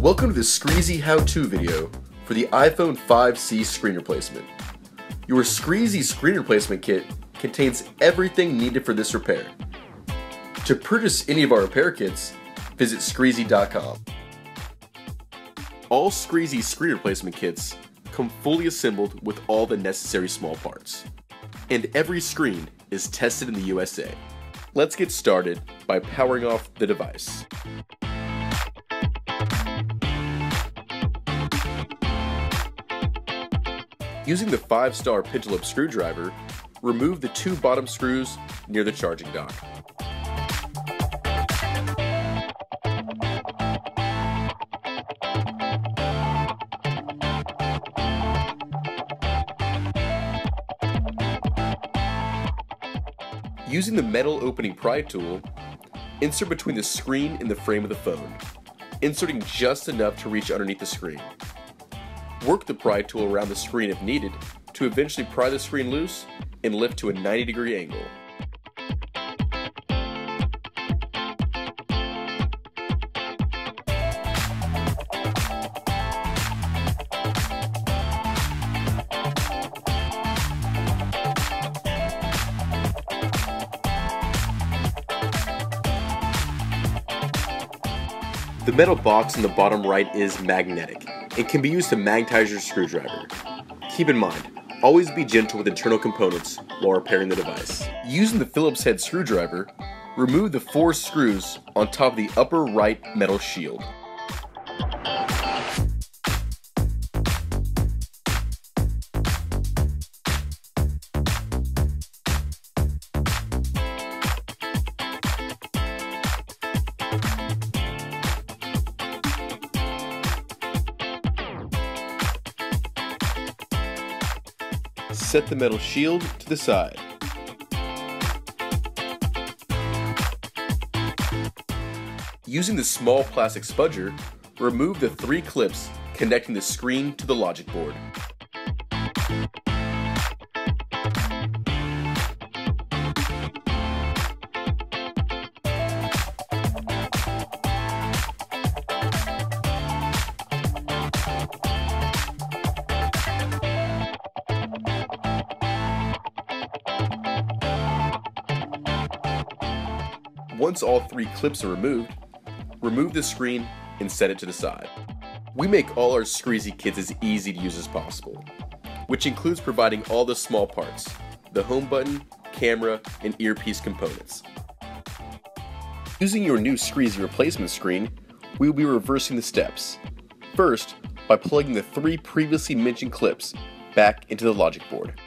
Welcome to this Screezy how-to video for the iPhone 5C screen replacement. Your Screezy screen replacement kit contains everything needed for this repair. To purchase any of our repair kits, visit Screezy.com. All Screezy screen replacement kits come fully assembled with all the necessary small parts. And every screen is tested in the USA. Let's get started by powering off the device. Using the 5-star pinch-lip screwdriver, remove the 2 bottom screws near the charging dock. Using the metal opening pry tool, insert between the screen and the frame of the phone, inserting just enough to reach underneath the screen. Work the pry tool around the screen if needed to eventually pry the screen loose and lift to a 90-degree angle. The metal box in the bottom right is magnetic and can be used to magnetize your screwdriver. Keep in mind, always be gentle with internal components while repairing the device. Using the Phillips head screwdriver, remove the 4 screws on top of the upper right metal shield. Set the metal shield to the side. Using the small plastic spudger, remove the 3 clips connecting the screen to the logic board. Once all 3 clips are removed, remove the screen and set it to the side. We make all our Screezy kits as easy to use as possible, which includes providing all the small parts, the home button, camera, and earpiece components. Using your new Screezy replacement screen, we will be reversing the steps. First, by plugging the 3 previously mentioned clips back into the logic board.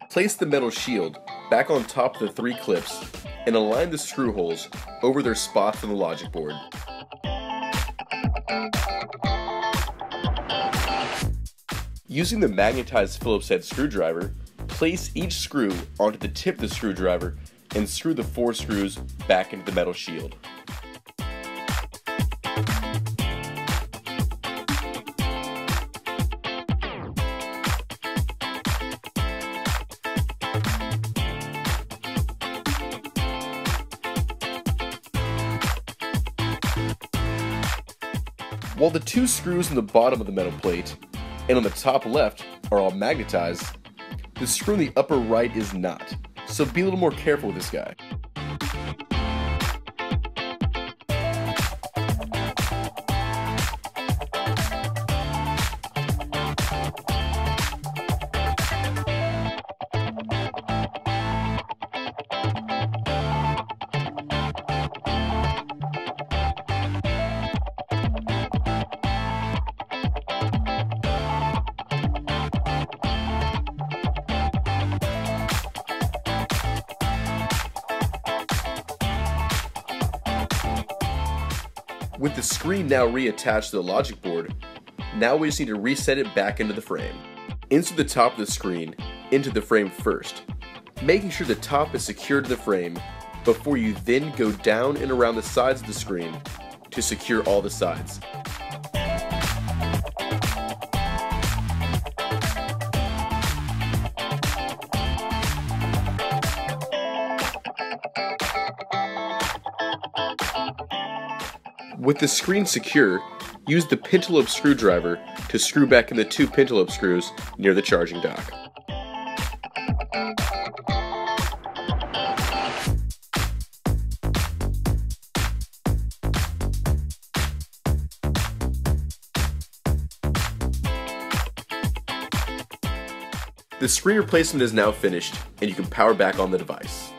Place the metal shield back on top of the 3 clips and align the screw holes over their spots on the logic board. Using the magnetized Phillips head screwdriver, place each screw onto the tip of the screwdriver and screw the 4 screws back into the metal shield. While the 2 screws on the bottom of the metal plate and on the top left are all magnetized, the screw in the upper right is not, so be a little more careful with this guy. With the screen now reattached to the logic board, now we just need to reset it back into the frame. Insert the top of the screen into the frame first, making sure the top is secured to the frame before you then go down and around the sides of the screen to secure all the sides. With the screen secure, use the pentalobe screwdriver to screw back in the 2 pentalobe screws near the charging dock. The screen replacement is now finished, and you can power back on the device.